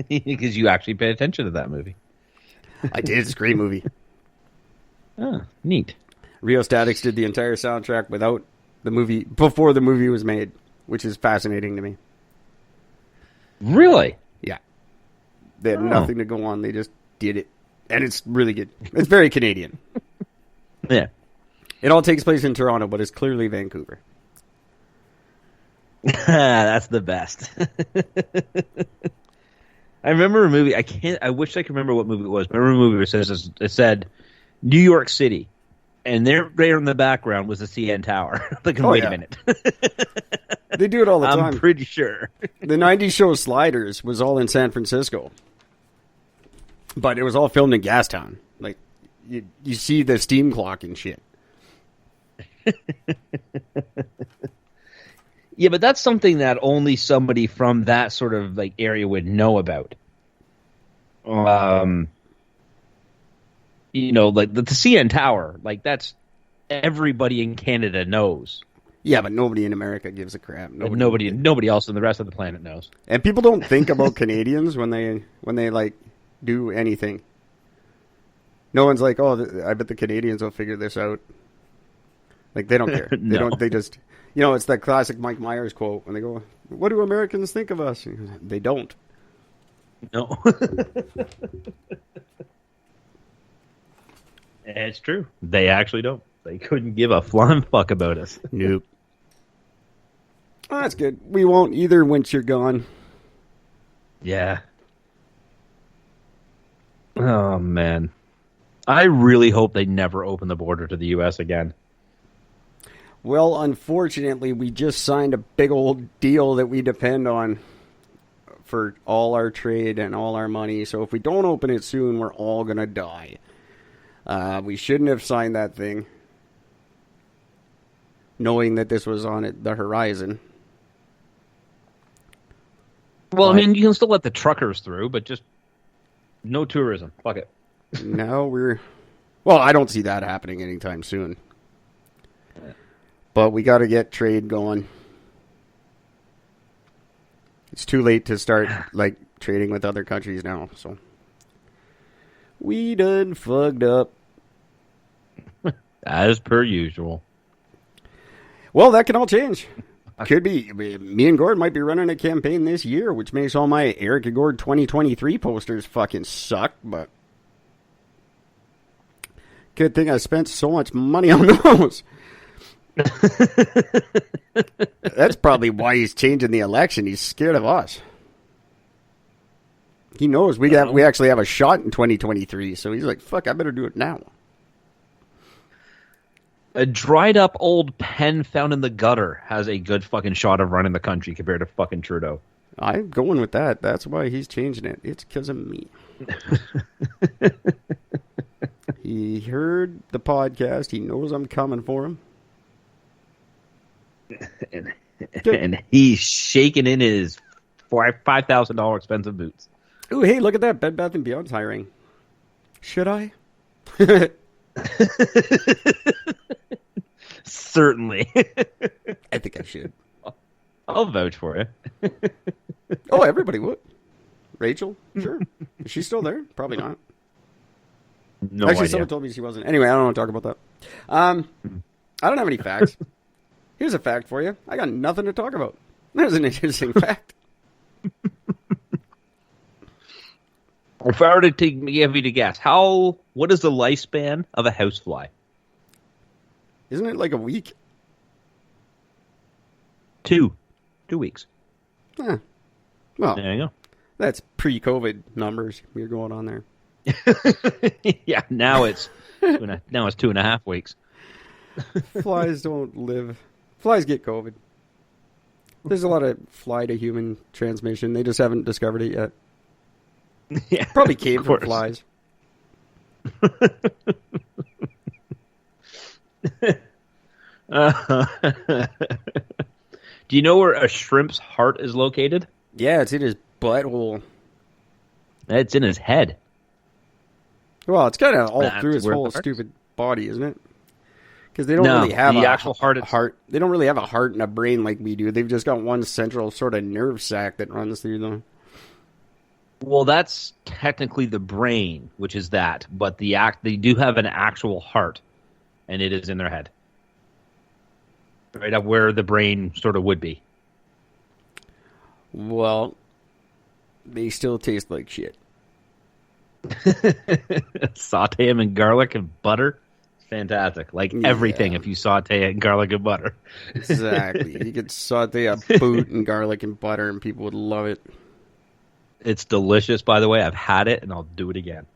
Because you actually paid attention to that movie. I did. It's a great movie. Oh, neat. Rio Statics did the entire soundtrack without the movie, before the movie was made, which is fascinating to me. Really? Yeah. They had nothing to go on. They just did it. And it's really good. It's very Canadian. Yeah. It all takes place in Toronto, but it's clearly Vancouver. That's the best. I remember a movie. I wish I could remember what movie it was. I remember a movie where it said New York City, and there in the background was the CN Tower. Like, wait a minute. They do it all the time. I'm pretty sure. The 90s show Sliders was all in San Francisco. But it was all filmed in Gastown. Like, you see the steam clock and shit. Yeah, but that's something that only somebody from that sort of like area would know about. You know, like the CN Tower, like that's everybody in Canada knows. Yeah, but nobody in America gives a crap. Nobody else in the rest of the planet knows. And people don't think about Canadians when they like do anything. No one's like, "Oh, I bet the Canadians will figure this out." Like, they don't care. No. They don't. They just, it's that classic Mike Myers quote when they go, "What do Americans think of us?" They don't. No. It's true. They actually don't. They couldn't give a flying fuck about us. Nope. Oh, that's good. We won't either once you're gone. Yeah. Oh, man. I really hope they never open the border to the U.S. again. Well, unfortunately, we just signed a big old deal that we depend on for all our trade and all our money. So if we don't open it soon, we're all going to die. We shouldn't have signed that thing, knowing that this was on the horizon. Well, I mean, you can still let the truckers through, but just no tourism. Fuck it. Now well, I don't see that happening anytime soon. But we got to get trade going. It's too late to start like trading with other countries now, so we done fucked up. As per usual. Well, that can all change. Could be. Me and Gord might be running a campaign this year, which makes all my Eric and Gord 2023 posters fucking suck, but good thing I spent so much money on those. That's probably why he's changing the election. He's scared of us. He knows we actually have a shot in 2023, so he's like, fuck, I better do it now. A dried up old pen found in the gutter has a good fucking shot of running the country compared to fucking Trudeau. I'm going with that. That's why he's changing it. It's because of me. He heard the podcast. He knows I'm coming for him. And he's shaking in his $5,000 expensive boots. Ooh, hey, look at that. Bed Bath & Beyond's hiring. Should I? Certainly. I think I should. I'll vouch for you. Oh, everybody would. Rachel? Sure. Is she still there? Probably not. No Actually, idea. someone told me she wasn't. Anyway, I don't want to talk about that. I don't have any facts. Here's a fact for you. I got nothing to talk about. There's an interesting fact. If I were to give you to guess, what is the lifespan of a housefly? Isn't it like a week? 2 weeks. Well, There you go. that's pre-COVID numbers you're going on there. Yeah, now it's 2.5 weeks. Flies don't live. Flies get COVID. There's a lot of fly-to-human transmission. They just haven't discovered it yet. Yeah, Probably came from flies. Do you know where a shrimp's heart is located? Yeah, it's in his butthole. It's in his head. Well, it's kind of all That's through his where whole the heart is. stupid body, isn't it? Because they don't No, really have the a actual heart. heart. They don't really have a heart and a brain like we do. They've just got one central sort of nerve sac that runs through them. Well, that's technically the brain, which is that, but they do have an actual heart, and it is in their head, right up where the brain sort of would be. Well, they still taste like shit. Saute them in garlic and butter. Fantastic. Like everything if you saute it in garlic and butter. Exactly. You could saute a boot in garlic and butter and people would love it. It's delicious, by the way. I've had it and I'll do it again.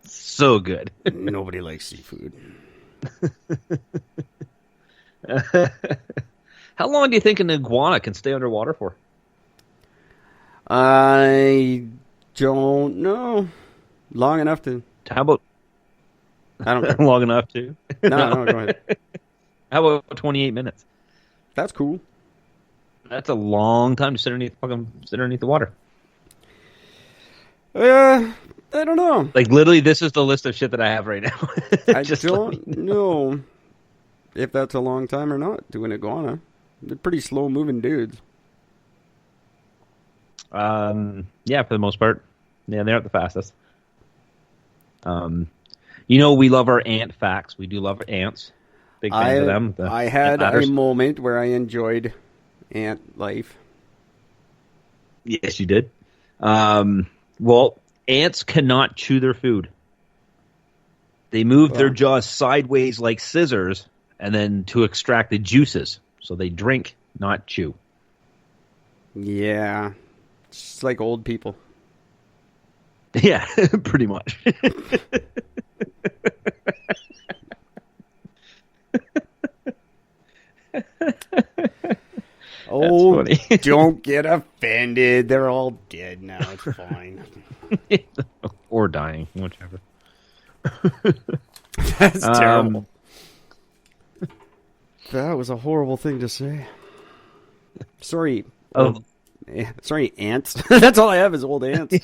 So good. Nobody likes seafood. How long do you think an iguana can stay underwater for? I don't know. Long enough to... How about... I don't care. Long enough to? No, go ahead. How about 28 minutes? That's cool. That's a long time to sit underneath the water. I don't know. Like, literally, this is the list of shit that I have right now. I don't know if that's a long time or not to an iguana. They're pretty slow-moving dudes. Yeah, for the most part. Yeah, they're not the fastest. We love our ant facts. We do love our ants. Big fans of them. I had a moment where I enjoyed ant life. Yes, you did. Well, ants cannot chew their food. They move their jaws sideways like scissors, and then to extract the juices. So they drink, not chew. Yeah. It's like old people. Yeah, pretty much. Oh, don't get offended. They're all dead now. It's fine. Or dying, whichever. That's terrible. That was a horrible thing to say. Sorry. Sorry, ants. That's all I have is old ants.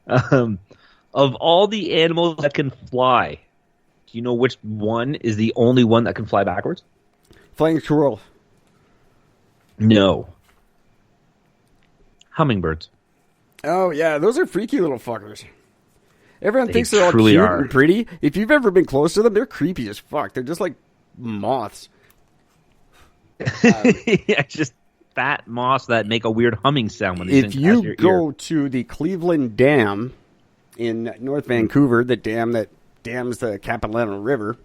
Of all the animals that can fly, do you know which one is the only one that can fly backwards? Flying squirrel. No. Hummingbirds. Oh, yeah. Those are freaky little fuckers. Everyone thinks they're all truly cute are. and pretty. If you've ever been close to them, they're creepy as fuck. They're just like moths. Yeah, just fat moths that make a weird humming sound when they If you go to the Cleveland Dam in North Vancouver, the dam that dams the Capilano River,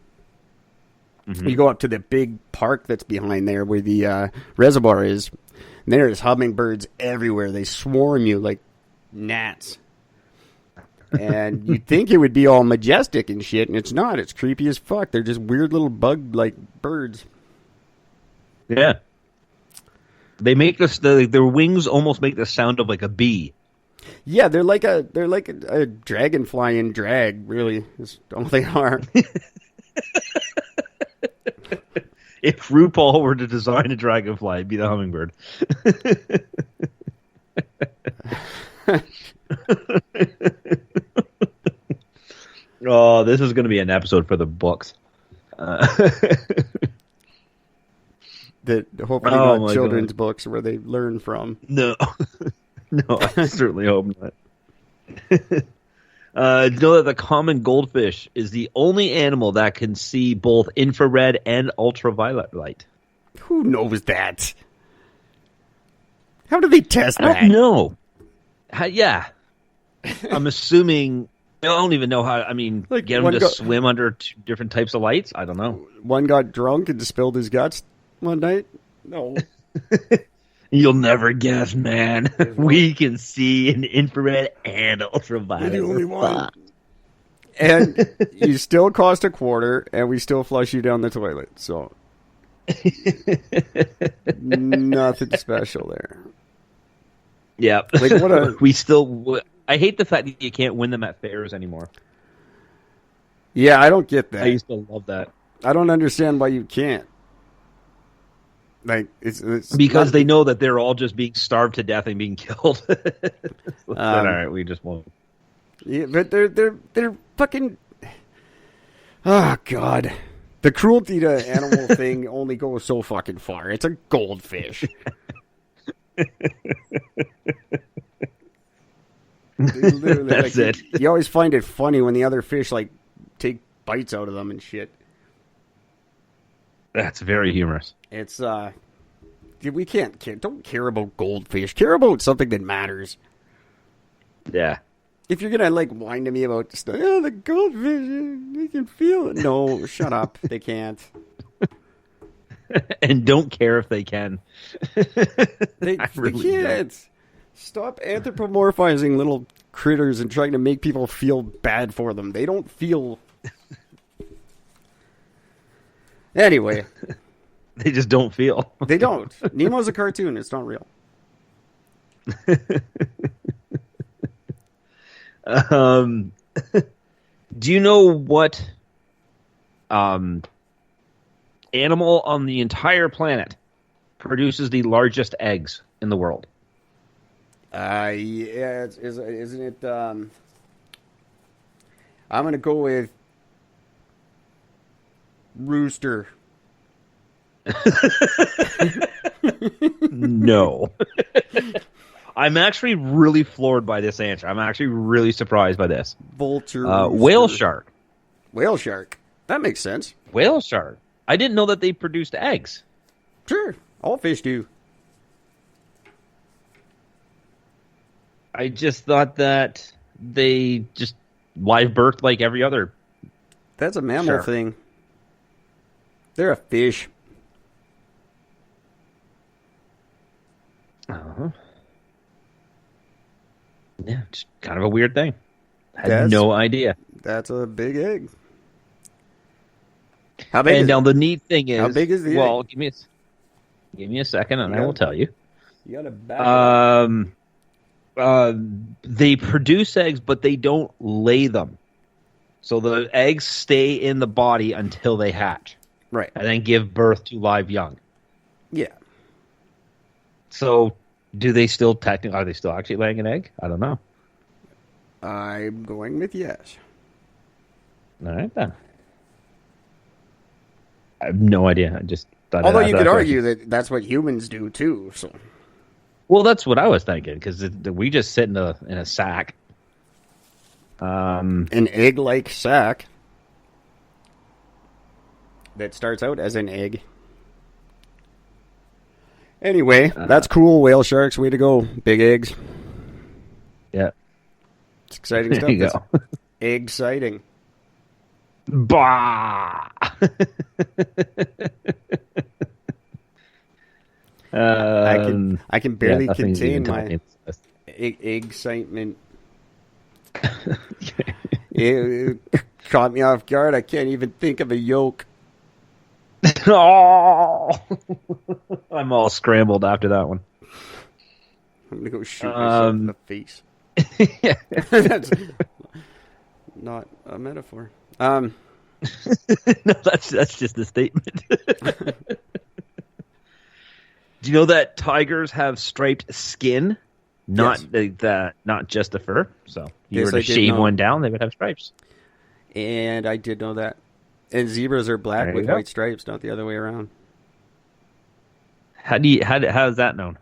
you go up to the big park that's behind there where the reservoir is, and there's hummingbirds everywhere. They swarm you like gnats. And you'd think it would be all majestic and shit, and it's not. It's creepy as fuck. They're just weird little bug-like birds. Yeah. They make this. Their wings almost make the sound of like a bee. Yeah, they're like a dragonfly in drag. Really, is all they are. If RuPaul were to design a dragonfly, it'd be the hummingbird. Oh, this is going to be an episode for the books. That hopefully not children's books where they learn from. No, no, I certainly hope not. Know that the common goldfish is the only animal that can see both infrared and ultraviolet light. Who knows that? How do they test that? I don't know. Yeah, I'm assuming. I don't even know how. I mean, like get them to swim under two different types of lights. I don't know. One got drunk and spilled his guts one night. No. You'll never guess, man. We can see in infrared and ultraviolet. We're the only one. And you still cost $0.25, and we still flush you down the toilet. So nothing special there. Yeah. Like what a we still. I hate the fact that you can't win them at fairs anymore. Yeah, I don't get that. I used to love that. I don't understand why you can't. Like it's because they know that they're all just being starved to death and being killed. All right, we just won't. Yeah, but they're fucking. Oh God, The cruelty to animal thing only goes so fucking far. It's a goldfish. That's it. You always find it funny when the other fish like take bites out of them and shit. That's very humorous. It's we don't care about goldfish. Care about something that matters. Yeah. If you're gonna like whine to me about the goldfish, they can feel it. No, shut up. They can't. And don't care if they can. They can't. Stop anthropomorphizing little critters and trying to make people feel bad for them. They don't feel. Anyway. They just don't feel. They don't. Nemo's a cartoon. It's not real. Do you know what animal on the entire planet produces the largest eggs in the world? Yeah, isn't it? I'm gonna go with rooster. No. I'm actually really floored by this answer. I'm actually really surprised by this. Vulture. Whale shark. Whale shark. That makes sense. Whale shark. I didn't know that they produced eggs. Sure. All fish do. I just thought that they just live birthed like every other. That's a mammal thing. They're a fish. Uh-huh. Yeah, it's kind of a weird thing. I had no idea. That's a big egg. How big? And now the neat thing is, how big is the egg? Well, give me a second, and I will tell you. You got to back they produce eggs, but they don't lay them. So the eggs stay in the body until they hatch. Right. And then give birth to live young. Yeah. So are they still actually laying an egg? I don't know. I'm going with yes. All right, then. I have no idea. I just thought. Although you could argue that that's what humans do too. So. Well, that's what I was thinking, because we just sit in a sack. An egg-like sack that starts out as an egg. Anyway, that's cool. Whale sharks, way to go. Big eggs. Yeah. It's exciting stuff. There you go. Egg sighting. Bah! I can barely contain my excitement. It caught me off guard. I can't even think of a yolk. Oh! I'm all scrambled after that one. I'm gonna go shoot myself in the face. That's not a metaphor. No, that's just a statement. Do you know that tigers have striped skin? Not not just the fur. So if you were to shave one down, they would have stripes. And I did know that. And zebras are black with white stripes, not the other way around. How is that known?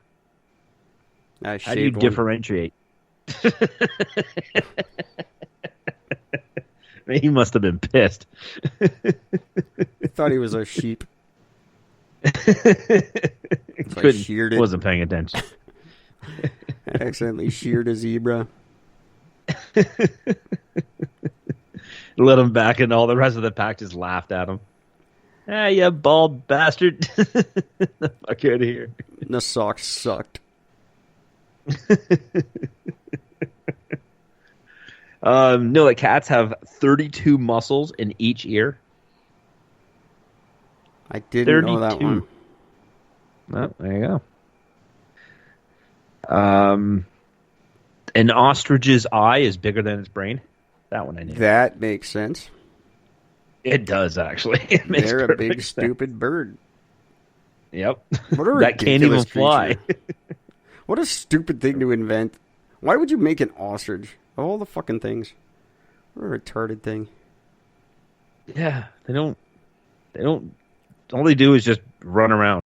How do you differentiate? He must have been pissed. I thought he was a sheep. Wasn't paying attention. I accidentally sheared a zebra. Let him back, and all the rest of the pack just laughed at him. Ah, you bald bastard. The fuck out of here. The socks sucked. No, the cats have 32 muscles in each ear. I didn't know that one. Well, there you go. An ostrich's eye is bigger than its brain. That one I knew. That makes sense. It does, actually. They're a big, stupid bird. Yep. That can't even fly. What a stupid thing to invent. Why would you make an ostrich? Of all the fucking things. What a retarded thing. Yeah, they don't... They don't. All they do is just run around.